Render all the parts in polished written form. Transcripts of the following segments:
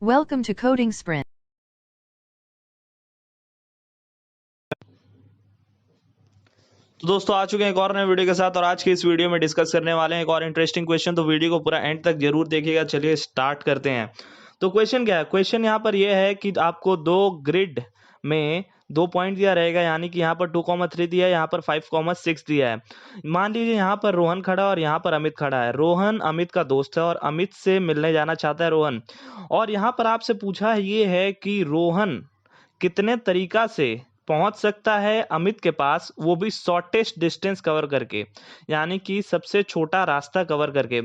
Welcome to Coding Sprint. तो दोस्तों आ चुके हैं एक और नए वीडियो के साथ और आज की इस वीडियो में डिस्कस करने वाले हैं एक और इंटरेस्टिंग क्वेश्चन। तो वीडियो को पूरा एंड तक जरूर देखिएगा। चलिए स्टार्ट करते हैं। तो क्वेश्चन क्या है? क्वेश्चन यहाँ पर यह है कि आपको दो ग्रिड में 2 पॉइंट दिया रहेगा, यानी कि यहाँ पर 2,3 दिया है, यहाँ पर 5,6 दिया है। मान लीजिए यहाँ पर रोहन खड़ा और यहाँ पर अमित खड़ा है। रोहन अमित का दोस्त है और अमित से मिलने जाना चाहता है रोहन। और यहाँ पर आपसे पूछा ये है कि रोहन कितने तरीका से पहुंच सकता है अमित के पास, वो भी शॉर्टेस्ट डिस्टेंस कवर करके, यानी कि सबसे छोटा रास्ता कवर करके।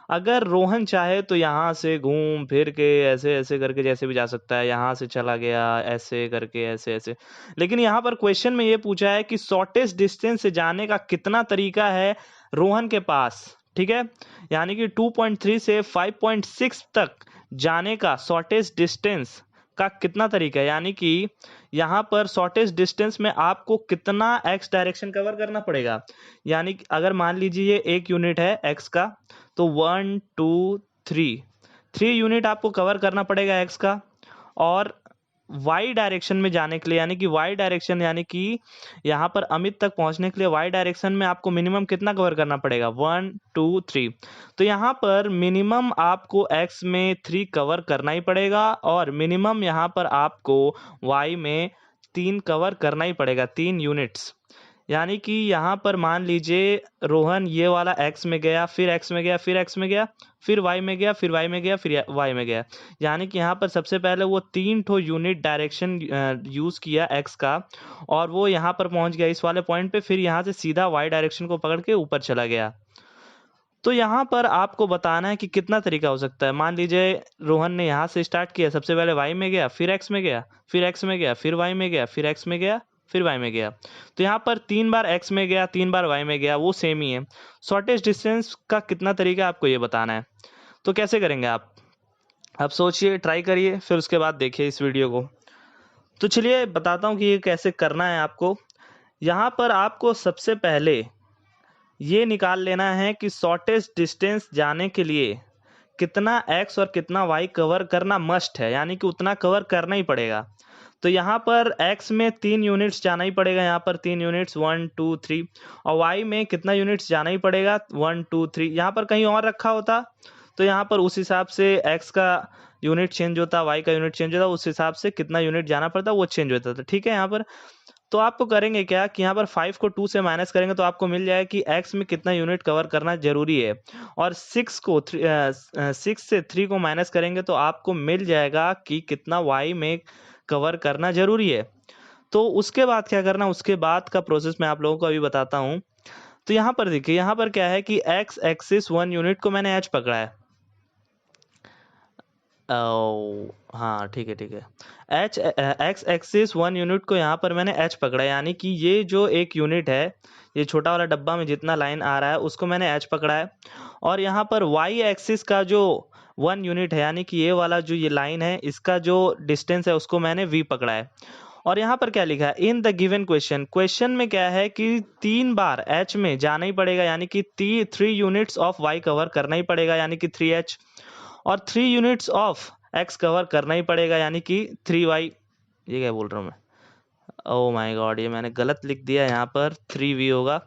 अगर रोहन चाहे तो यहाँ से घूम फिर के ऐसे ऐसे करके जैसे भी जा सकता है, यहाँ से चला गया ऐसे करके ऐसे ऐसे। लेकिन यहाँ पर क्वेश्चन में ये पूछा है कि शॉर्टेस्ट डिस्टेंस से जाने का कितना तरीका है रोहन के पास, ठीक है। यानी कि 2.3 से 5.6 तक जाने का शॉर्टेस्ट डिस्टेंस का कितना तरीका है, यानी कि यहाँ पर शॉर्टेस्ट डिस्टेंस में आपको कितना एक्स डायरेक्शन कवर करना पड़ेगा। यानी कि अगर मान लीजिए ये एक यूनिट है एक्स का, तो 1 2 3 यूनिट आपको कवर करना पड़ेगा एक्स का। और वाई डायरेक्शन में जाने के लिए, यानी कि वाई डायरेक्शन, यानी कि यहाँ पर अमित तक पहुंचने के लिए वाई डायरेक्शन में आपको मिनिमम कितना कवर करना पड़ेगा, 1 2 3। तो यहाँ पर मिनिमम आपको एक्स में 3 कवर करना ही पड़ेगा और मिनिमम यहाँ पर आपको वाई में 3 कवर करना ही पड़ेगा, 3 यूनिट्स। यानी कि यहाँ पर मान लीजिए रोहन ये वाला एक्स में गया, फिर एक्स में गया, फिर एक्स में गया, फिर वाई में गया, फिर वाई में गया, फिर वाई में गया। यानी कि यहाँ पर सबसे पहले वो 3 ठो यूनिट डायरेक्शन यूज़ किया एक्स का, और वो यहाँ पर पहुँच गया इस वाले पॉइंट पे, फिर यहाँ से सीधा वाई डायरेक्शन को पकड़ के ऊपर चला गया। तो यहाँ पर आपको बताना है कि कितना तरीका हो सकता है। मान लीजिए रोहन ने यहाँ से स्टार्ट किया, सबसे पहले वाई में गया, फिर एक्स में गया, फिर एक्स में गया, फिर वाई में गया, फिर एक्स में गया, फिर वाई में गया। तो यहाँ पर 3 बार एक्स में गया, 3 बार वाई में गया, वो सेम ही है। शॉर्टेस्ट डिस्टेंस का कितना तरीका आपको ये बताना है। तो कैसे करेंगे आप सोचिए, ट्राई करिए, फिर उसके बाद देखिए इस वीडियो को। तो चलिए बताता हूँ कि ये कैसे करना है आपको। यहाँ पर आपको सबसे पहले ये निकाल लेना है कि शॉर्टेस्ट डिस्टेंस जाने के लिए कितना एक्स और कितना वाई कवर करना मस्ट है, यानी कि उतना कवर करना ही पड़ेगा। तो यहाँ पर x में 3 यूनिट्स जाना ही पड़ेगा, यहाँ पर 3 यूनिट्स 1 2 3। और y में कितना यूनिट्स जाना ही पड़ेगा, 1 2 3। यहाँ पर कहीं और रखा होता तो यहाँ पर उस हिसाब से x का यूनिट चेंज होता, y का यूनिट चेंज होता, उस हिसाब से कितना यूनिट जाना पड़ता वो चेंज होता था, ठीक है। यहाँ पर तो आपको करेंगे क्या कि यहाँ पर 5 को 2 से माइनस करेंगे तो आपको मिल जाएगा कि x में कितना यूनिट कवर करना जरूरी है। और 6 से 3 को माइनस करेंगे तो आपको मिल जाएगा कि कितना y में कवर करना जरूरी है। तो उसके बाद क्या करना, उसके बाद का प्रोसेस मैं आप लोगों को अभी बताता हूँ। तो यहाँ पर देखिए, यहाँ पर क्या है कि x एक्सिस 1 यूनिट को मैंने h पकड़ा है। हाँ ठीक है ठीक है। एक्स एक्सिस 1 यूनिट को यहाँ पर मैंने h पकड़ा, यानी कि ये जो एक यूनिट है, ये छोटा वाला डब्बा में जितना लाइन आ रहा है उसको मैंने h पकड़ा है। और यहाँ पर y एक्सिस का जो 1 यूनिट है, यानी कि ये वाला जो ये लाइन है, इसका जो डिस्टेंस है उसको मैंने v पकड़ा है। और यहाँ पर क्या लिखा है, इन द गिवन क्वेश्चन में क्या है कि 3 बार h में जाना ही पड़ेगा, यानी कि 3 यूनिट्स ऑफ y कवर करना ही पड़ेगा, यानी कि 3h। और 3 यूनिट्स ऑफ x कवर करना ही पड़ेगा, यानी कि 3y। ये क्या बोल रहा हूँ मैं, ओह माय गॉड, ये मैंने गलत लिख दिया, यहाँ पर 3v होगा,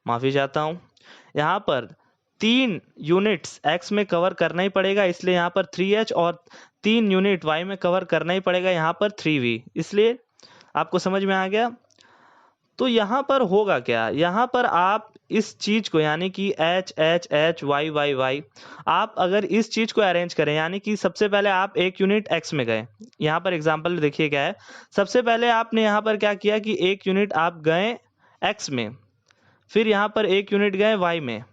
माफ़ी चाहता हूँ। यहाँ पर 3 यूनिट्स x में कवर करना ही पड़ेगा, इसलिए यहाँ पर 3h, और 3 यूनिट y में कवर करना ही पड़ेगा, यहाँ पर 3v। इसलिए आपको समझ में आ गया। तो यहाँ पर होगा क्या, यहाँ पर आप इस चीज को, यानी कि h h h y y y, आप अगर इस चीज को अरेंज करें, यानी कि सबसे पहले आप एक यूनिट x में गए। यहाँ पर एग्जांपल देखिए क्या है, सबसे पहले आपने यहाँ पर क्या किया कि एक यूनिट आप गए x में, फिर यहाँ पर एक यूनिट गए y में।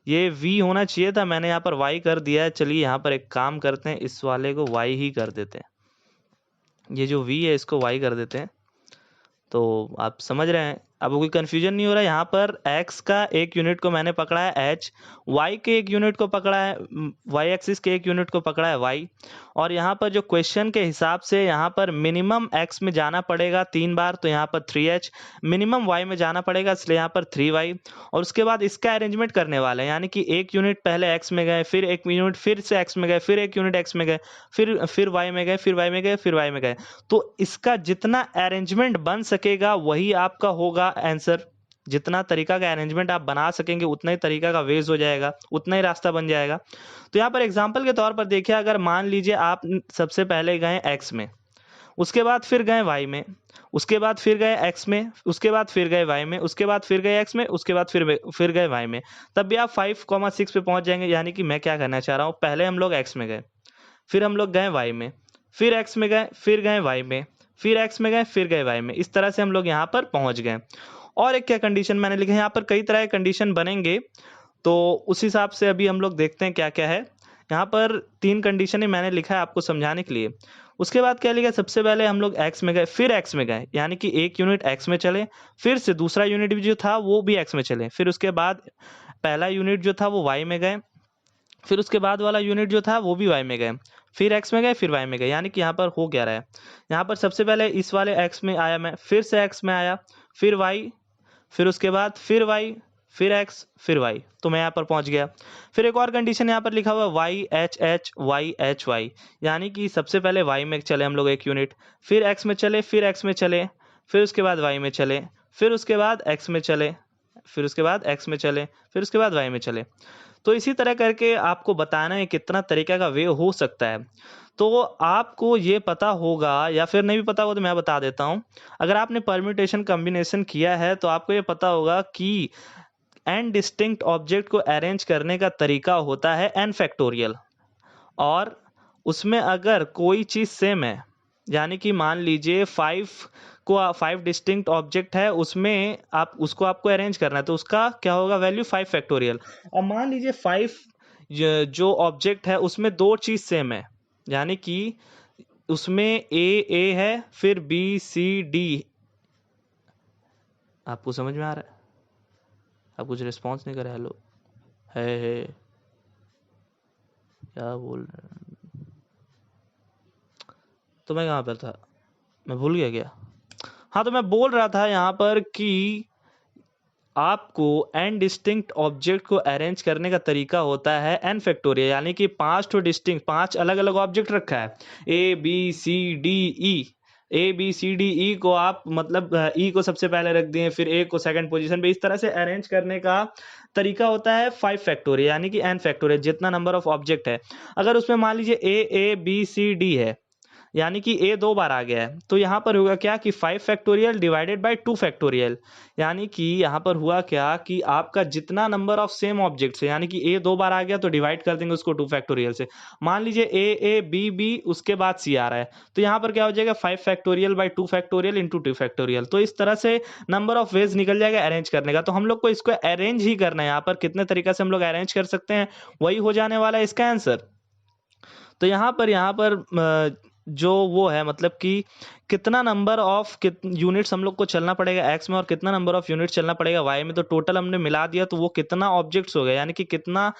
ये v होना चाहिए था, मैंने यहाँ पर y कर दिया है। चलिए यहाँ पर एक काम करते हैं, इस वाले को y ही कर देते हैं, ये जो v है इसको y कर देते हैं। तो आप समझ रहे हैं आपको कोई कन्फ्यूजन नहीं हो रहा है? यहाँ पर x का एक यूनिट को मैंने पकड़ा है h, y के एक यूनिट को पकड़ा है, y एक्सिस के एक यूनिट को पकड़ा है y, और यहाँ पर जो क्वेश्चन के हिसाब से यहाँ पर मिनिमम x में जाना पड़ेगा 3 बार, तो यहाँ पर 3h, मिनिमम y में जाना पड़ेगा इसलिए यहाँ पर 3y, और उसके बाद इसका अरेंजमेंट करने वाले हैं, यानी कि एक यूनिट पहले x में गए, फिर एक यूनिट फिर से x में गए, फिर एक यूनिट x में गए, फिर y में गए, फिर y में गए, फिर y में गए। तो इसका जितना अरेंजमेंट बन सकेगा वही आपका होगा आंसर। जितना तरीका का अरेंजमेंट आप बना सकेंगे उतना ही तरीका का वेज हो जाएगा, उतना ही रास्ता बन जाएगा। तो यहाँ पर एग्जांपल के तौर पर देखिए, अगर मान लीजिए आप सबसे पहले गए x में, उसके बाद फिर गए y में, उसके बाद फिर गए x में, उसके बाद फिर गए y में, उसके बाद फिर गए x में, उसके बाद फिर गए y में, तब भी आप 5,6 पे पहुंच जाएंगे। यानी कि मैं क्या करना चाह रहा हूँ, पहले हम लोग x में गए, फिर हम लोग गए y में, फिर x में गए, फिर गए y में, फिर x में गए, फिर गए y में, इस तरह से हम लोग यहाँ पर पहुंच गए। और एक क्या कंडीशन मैंने लिखा है, यहाँ पर कई तरह के कंडीशन बनेंगे, तो उस हिसाब से अभी हम लोग देखते हैं क्या क्या है। यहाँ पर 3 कंडीशन ही मैंने लिखा है आपको समझाने के लिए। उसके बाद क्या लिखा, सबसे पहले हम लोग x में गए, फिर x में गए, यानी कि एक यूनिट x में चले, फिर से दूसरा यूनिट भी जो था वो भी x में चले, फिर उसके बाद पहला यूनिट जो था वो y में गए, फिर उसके बाद वाला यूनिट जो था वो भी y में गए, फिर x में गए, फिर y में गए। यानी कि यहाँ पर हो क्या रहा है, यहाँ पर सबसे पहले इस वाले x में आया मैं, फिर से x में आया, फिर y, फिर उसके बाद फिर y, फिर x, फिर y, तो मैं यहाँ पर पहुंच गया। फिर एक और कंडीशन यहाँ पर लिखा हुआ y h h y h y, यानी कि सबसे पहले y में चले हम लोग एक यूनिट, फिर x में चले, फिर x में चले, फिर उसके बाद y में चले, फिर उसके बाद x में चले, फिर उसके बाद x में चले, फिर उसके बाद y में चले। तो इसी तरह करके आपको बताना है कितना तरीका का वे हो सकता है। तो आपको ये पता होगा, या फिर नहीं भी पता हो तो मैं बता देता हूँ। अगर आपने परम्यूटेशन कॉम्बिनेशन किया है तो आपको ये पता होगा कि n डिस्टिंक्ट ऑब्जेक्ट को अरेंज करने का तरीका होता है n फैक्टोरियल, और उसमें अगर कोई चीज़ सेम है, यानी कि मान लीजिए 5 डिस्टिंक्ट ऑब्जेक्ट है, उसमें आपको अरेंज करना है, तो उसका क्या होगा वैल्यू 5 फैक्टोरियल। और मान लीजिए 5 जो ऑब्जेक्ट है उसमें 2 चीज़ सेम है, यानी कि उसमें ए है, फिर बी सी डी। आपको समझ में आ रहा है? आप कुछ रिस्पॉन्स नहीं कर रहे। हेलो है क्या बोल रहे हैं? तो मैं कहाँ पर था, मैं भूल गया क्या? हाँ, तो मैं बोल रहा था यहाँ पर कि आपको n डिस्टिंक्ट ऑब्जेक्ट को अरेंज करने का तरीका होता है n फैक्टोरियल, यानी कि 5 अलग अलग ऑब्जेक्ट रखा है, A B C D E. A B C D E को आप मतलब ई को सबसे पहले रख दिए, फिर ए को सेकंड पोजीशन पे, इस तरह से अरेंज करने का तरीका होता है 5 फैक्टोरियल, यानी कि n फैक्टोरियल, जितना नंबर ऑफ ऑब्जेक्ट है। अगर उसमें मान लीजिए ए बी सी डी है, यानी कि ए 2 बार आ गया है, तो यहाँ पर होगा क्या कि 5 फैक्टोरियल डिवाइडेड बाय 2 फैक्टोरियल, यानी कि यहाँ पर हुआ क्या कि आपका जितना नंबर ऑफ सेम ऑब्जेक्ट्स है, यानी कि ए 2 बार आ गया तो डिवाइड कर देंगे उसको 2 फैक्टोरियल से। मान लीजिए ए बी बी उसके बाद सी आ रहा है, तो यहाँ पर क्या हो जाएगा 5 factorial by 2 factorial into 2 factorial. तो इस तरह से नंबर ऑफ वेज निकल जाएगा अरेंज करने का। तो हम लोग को इसको अरेंज ही करना है, यहाँ पर कितने तरीका से हम लोग अरेंज कर सकते हैं वही हो जाने वाला है इसका आंसर। तो यहाँ पर जो वो है मतलब कि कितना नंबर ऑफ यूनिट्स हम लोग को चलना पड़ेगा एक्स में और कितना नंबर ऑफ यूनिट्स चलना पड़ेगा वाई में, तो टोटल हमने मिला दिया तो वो कितना ऑब्जेक्ट्स हो गया, यानी कि कितना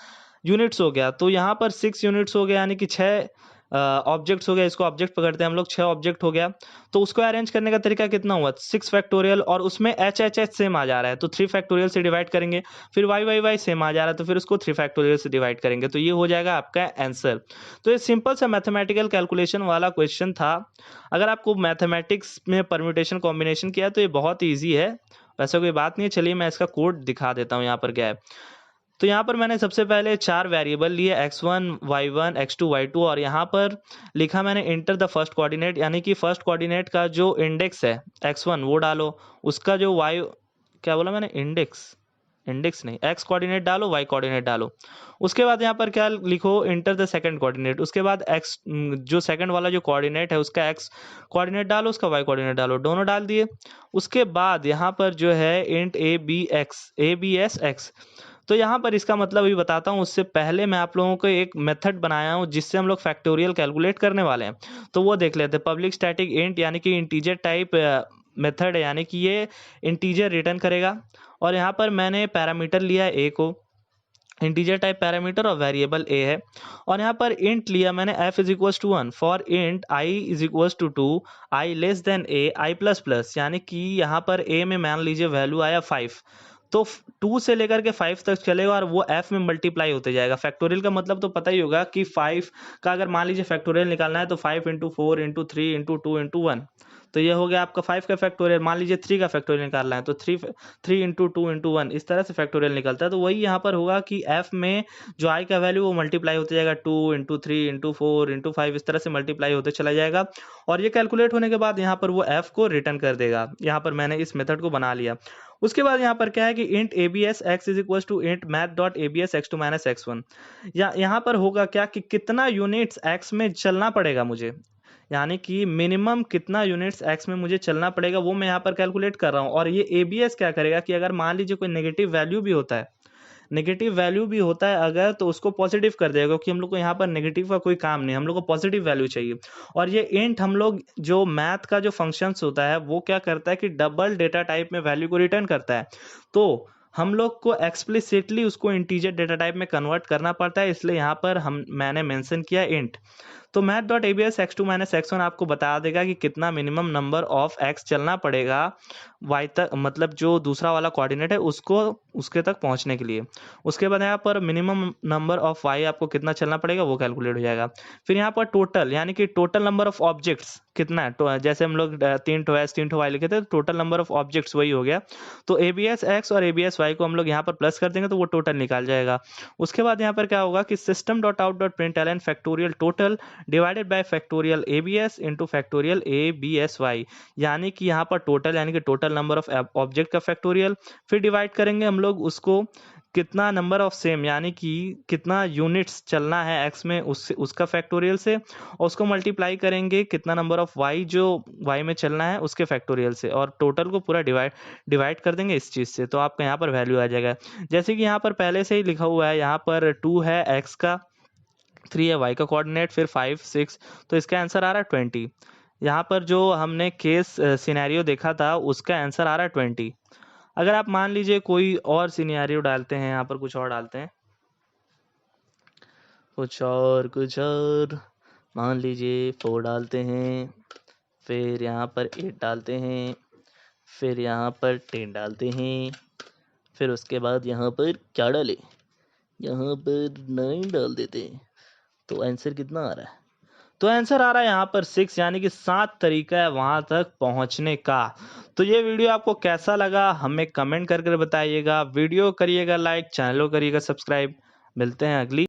यूनिट्स हो गया। तो यहाँ पर 6 यूनिट्स हो गया, यानी कि 6 ऑब्जेक्ट्स हो गया। इसको ऑब्जेक्ट पकड़ते हैं हम लोग, 6 ऑब्जेक्ट हो गया। तो उसको अरेंज करने का तरीका कितना हुआ 6 फैक्टोरियल, और उसमें एच एच एच सेम आ जा रहा है तो 3 फैक्टोरियल से डिवाइड करेंगे, फिर वाई वाई वाई सेम आ जा रहा है तो फिर उसको 3 फैक्टोरियल से डिवाइड करेंगे, तो ये हो जाएगा आपका आंसर। तो ये सिंपल सा मैथमेटिकल कैलकुलेशन वाला क्वेश्चन था। अगर आपको मैथमेटिक्स में परम्यूटेशन कॉम्बिनेशन किया तो ये बहुत ईजी है, वैसा कोई बात नहीं है। चलिए मैं इसका कोड दिखा देता हूँ यहाँ पर क्या है। तो यहाँ पर मैंने सबसे पहले 4 वेरिएबल लिए x1 y1 x2 y2, और यहाँ पर लिखा मैंने इंटर द फर्स्ट कोऑर्डिनेट, यानी कि फर्स्ट कोऑर्डिनेट का जो इंडेक्स है x1 वो डालो, उसका जो y क्या बोला मैंने इंडेक्स नहीं x कोऑर्डिनेट डालो, y कोऑर्डिनेट डालो। उसके बाद यहाँ पर क्या लिखो इंटर द सेकंड कोऑर्डिनेट, उसके बाद x जो सेकंड वाला जो कोऑर्डिनेट है उसका x कोऑर्डिनेट डालो, उसका y कोऑर्डिनेट डालो, दोनों डाल दिए। उसके बाद यहाँ पर जो है int A B S X, तो यहाँ पर इसका मतलब अभी बताता हूँ, उससे पहले मैं आप लोगों को एक मेथड बनाया हूँ जिससे हम लोग फैक्टोरियल कैलकुलेट करने वाले हैं, तो वो देख लेते हैं। पब्लिक स्टैटिक इंट यानी कि इंटीजर टाइप मेथड है, यानी कि ये इंटीजर रिटर्न करेगा। और यहाँ पर मैंने पैरामीटर लिया है ए को, इंटीजर टाइप पैरामीटर और वेरिएबल ए है। और यहाँ पर इंट लिया मैंने f इज इक्वल्स टू 1 फॉर int i is equals to 2 i less than a i plus plus, यानी कि यहाँ पर a में मान लीजिए वैल्यू आया 5, तो 2 से लेकर के 5 तक चलेगा और वो f में मल्टीप्लाई होते जाएगा। फैक्टोरियल का मतलब तो पता ही होगा कि 5 का अगर मान लीजिए फैक्टोरियल निकालना है तो 5 इंटू 4 इंटू 3 इंटू 2 इंटू 1, तो ये हो गया आपका 5 का फैक्टोरियल। मान लीजिए 3 का फैक्टोरियल निकालना है तो 3 इंटू 2 इंटू 1, इस तरह से फैक्टोरियल निकलता है। तो वही यहाँ पर होगा कि f में जो i का वैल्यू वो मल्टीप्लाई होते जाएगा, 2 इंटू 3 इंटू 4 इंटू 5, इस तरह से मल्टीप्लाई होते चला जाएगा। और ये कैलकुलेट होने के बाद यहाँ पर वो f को रिटर्न कर देगा। यहाँ पर मैंने इस मेथड को बना लिया। उसके बाद यहाँ पर क्या है कि int abs x is equal to int math dot abs x2 minus x1, या यहाँ पर होगा क्या कि कितना यूनिट्स x में चलना पड़ेगा मुझे, यानी कि मिनिमम कितना यूनिट्स x में मुझे चलना पड़ेगा वो मैं यहाँ पर कैलकुलेट कर रहा हूँ। और ये abs क्या करेगा कि अगर मान लीजिए कोई नेगेटिव वैल्यू भी होता है, नेगेटिव वैल्यू भी होता है अगर, तो उसको पॉजिटिव कर देगा, क्योंकि हम लोग को यहाँ पर नेगेटिव का कोई काम नहीं, हम लोग को पॉजिटिव वैल्यू चाहिए। और ये इंट हम लोग जो मैथ का जो फंक्शंस होता है वो क्या करता है कि डबल डेटा टाइप में वैल्यू को रिटर्न करता है। तो हम लोग को एक्सप्लिसिटली उसको इंटीजर डेटा टाइप में कन्वर्ट करना पड़ता है, इसलिए यहाँ पर मैंने मेंशन किया इंट। तो math dot abs x2 minus x1 आपको बता देगा कि कितना मिनिमम नंबर ऑफ x चलना पड़ेगा y तक, मतलब जो दूसरा वाला कोऑर्डिनेट है उसको उसके तक पहुंचने के लिए। उसके बाद यहाँ पर मिनिमम नंबर ऑफ y आपको कितना चलना पड़ेगा वो कैलकुलेट हो जाएगा। फिर यहाँ पर टोटल, यानी कि टोटल नंबर ऑफ ऑब्जेक्ट्स कितना है, तो जैसे हम लोग 3 ठो s 3 ठो y लिखे थे, तो टोटल नंबर ऑफ ऑब्जेक्ट्स वही हो गया। तो abs x और abs y को हम लोग यहाँ पर प्लस कर देंगे तो वो टोटल निकाल जाएगा। उसके बाद यहाँ पर क्या होगा कि system dot out dot println factorial total divided by factorial abs into factorial absy, यानी कि यहाँ पर टोटल यानी कि टोटल नंबर ऑफ ऑब्जेक्ट का फैक्टोरियल, फिर डिवाइड करेंगे हम लोग उसको कितना नंबर ऑफ सेम, यानी कि कितना यूनिट्स चलना है x में उसका फैक्टोरियल से, और उसको मल्टीप्लाई करेंगे कितना नंबर ऑफ y जो y में चलना है उसके फैक्टोरियल से, और टोटल को पूरा डिवाइड कर देंगे इस चीज़ से, तो आपका यहाँ पर वैल्यू आ जाएगा। जैसे कि यहाँ पर पहले से ही लिखा हुआ है, यहाँ पर 2 है x का, 3 है y का कोऑर्डिनेट, फिर 5 6, तो इसका आंसर आ रहा है 20। यहाँ पर जो हमने केस सिनेरियो देखा था उसका आंसर आ रहा है 20। अगर आप मान लीजिए कोई और सिनेरियो डालते हैं, यहाँ पर कुछ और डालते हैं, कुछ और मान लीजिए 4 डालते हैं, फिर यहाँ पर 8 डालते हैं, फिर यहाँ पर 10 डालते हैं, फिर उसके बाद यहाँ पर क्या डालें, यहाँ पर 9 डाल देते हैं, तो आंसर कितना आ रहा है, तो आंसर आ रहा है यहाँ पर 6, यानी कि 7 तरीका है वहां तक पहुंचने का। तो ये वीडियो आपको कैसा लगा हमें कमेंट करके बताइएगा, वीडियो करिएगा लाइक, चैनल को करिएगा सब्सक्राइब। मिलते हैं अगली